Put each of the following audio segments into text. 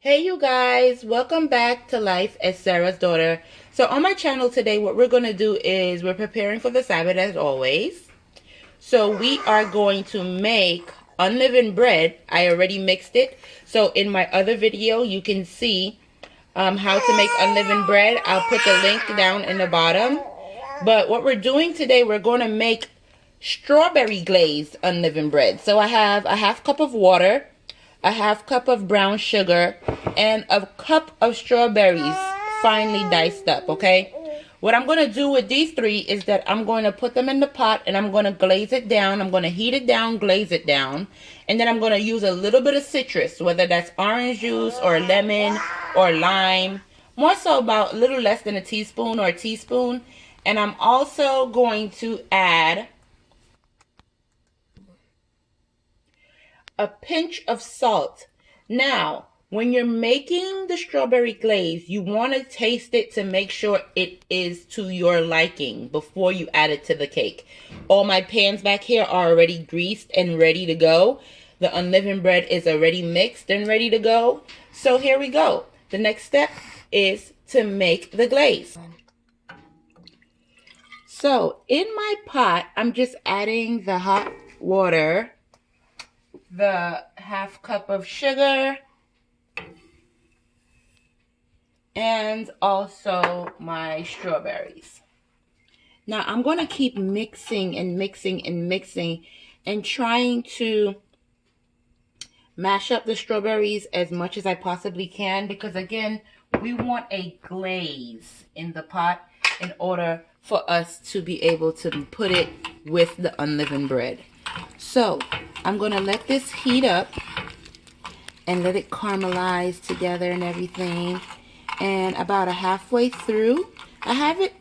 Hey you guys, welcome back to Life as Sarah's Daughter. So on my channel today, what we're going to do is we're preparing for the Sabbath as always. So we are going to make unleavened bread. I already mixed it. So in my other video, you can see how to make unleavened bread. I'll put the link down in the bottom. But what we're doing today, we're going to make strawberry glazed unleavened bread. So I have a half cup of water, a half cup of brown sugar, and a cup of strawberries finely diced up, okay? What I'm going to do with these three is that I'm going to put them in the pot and I'm going to glaze it down. I'm going to heat it down, glaze it down, and then I'm going to use a little bit of citrus, whether that's orange juice or lemon or lime. More so about a little less than a teaspoon or a teaspoon. And I'm also going to add a pinch of salt. Now, when you're making the strawberry glaze, you want to taste it to make sure it is to your liking before you add it to the cake. All my pans back here are already greased and ready to go. The unleavened bread is already mixed and ready to go. So here we go. The next step is to make the glaze. So in my pot, I'm just adding the hot water, the half cup of sugar, and also my strawberries. Now I'm going to keep mixing and mixing and mixing and trying to mash up the strawberries as much as I possibly can, because again, we want a glaze in the pot in order for us to be able to put it with the unleavened bread. So I'm going to let this heat up and let it caramelize together and everything. And about a halfway through, I have it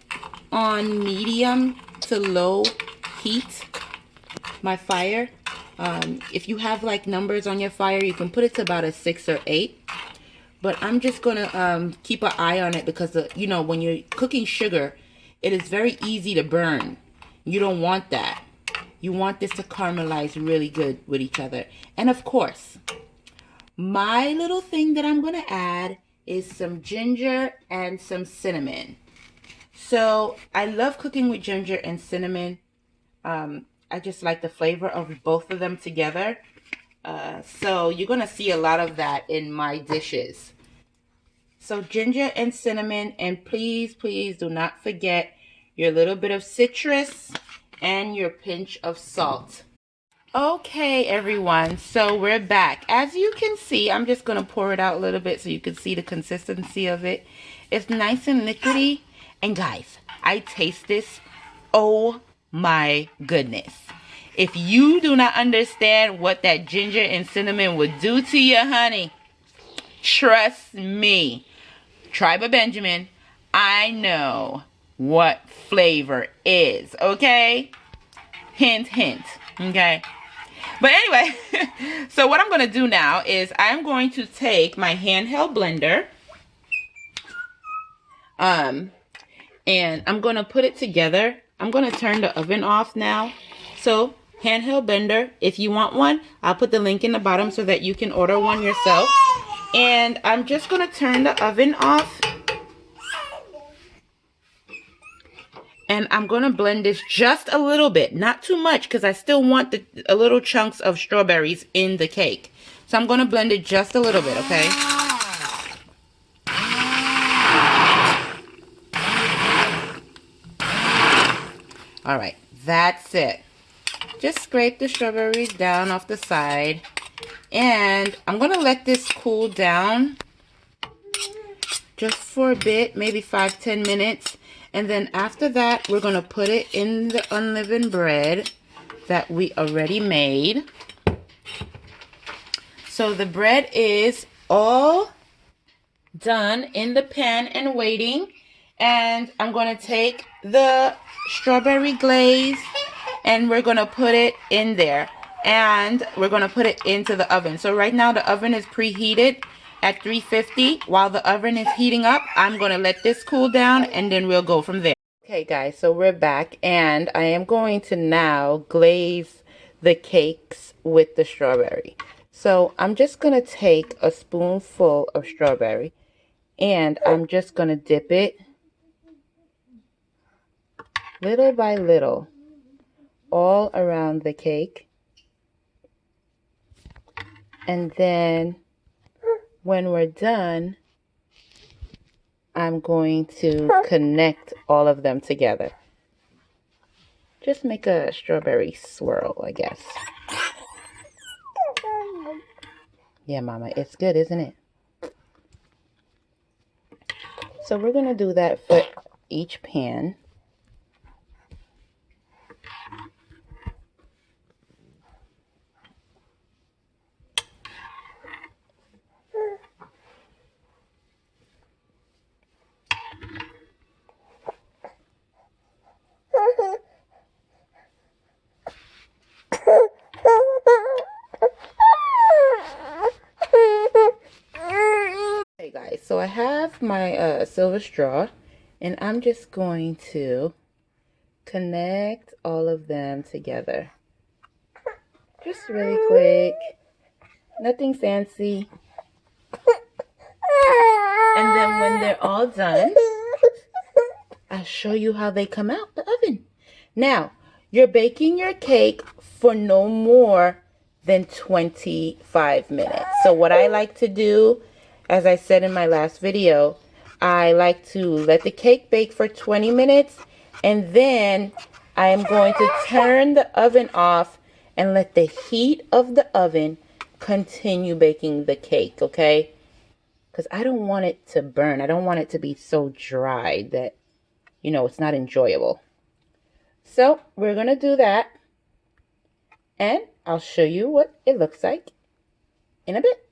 on medium to low heat, my fire. If you have like numbers on your fire, you can put it to about a 6 or 8. But I'm just going to keep an eye on it because, you know, when you're cooking sugar, it is very easy to burn. You don't want that. You want this to caramelize really good with each other. And of course, my little thing that I'm going to add is some ginger and some cinnamon. So I love cooking with ginger and cinnamon. I just like the flavor of both of them together. So you're going to see a lot of that in my dishes. So ginger and cinnamon, and please, please do not forget your little bit of citrus and your pinch of salt. Okay, everyone, so we're back. As you can see, I'm just going to pour it out a little bit so you can see the consistency of it. It's nice and liquidy. And guys, I taste this. Oh my goodness. If you do not understand what that ginger and cinnamon would do to you, honey, trust me. Tribe of Benjamin, I know what flavor is, okay? Hint, hint, okay? But anyway, so what I'm going to do now is I'm going to take my handheld blender, and I'm going to put it together. I'm going to turn the oven off now. So handheld blender, if you want one, I'll put the link in the bottom so that you can order one yourself. And I'm just going to turn the oven off. And I'm going to blend this just a little bit, not too much, because I still want a little chunks of strawberries in the cake. So I'm going to blend it just a little bit, okay? All right, that's it. Just scrape the strawberries down off the side. And I'm going to let this cool down just for a bit, maybe 5-10 minutes. And then after that, we're going to put it in the unleavened bread that we already made. So the bread is all done in the pan and waiting. And I'm going to take the strawberry glaze and we're going to put it in there. And we're going to put it into the oven. So right now the oven is preheated at 350. While the oven is heating up, I'm going to let this cool down and then we'll go from there. Okay guys, so we're back and I am going to now glaze the cakes with the strawberry. So I'm just going to take a spoonful of strawberry and I'm just going to dip it little by little all around the cake. And then when we're done, I'm going to connect all of them together. Just make a strawberry swirl, I guess. Yeah, Mama, it's good, isn't it? So we're going to do that for each pan. Hey guys, so I have my silver straw and I'm just going to connect all of them together. Just really quick, nothing fancy. And then when they're all done, I'll show you how they come out the oven. Now, you're baking your cake for no more than 25 minutes. So what I like to do, as I said in my last video, I like to let the cake bake for 20 minutes and then I am going to turn the oven off and let the heat of the oven continue baking the cake, okay? Because I don't want it to burn. I don't want it to be so dry that, you know, it's not enjoyable. So we're going to do that and I'll show you what it looks like in a bit.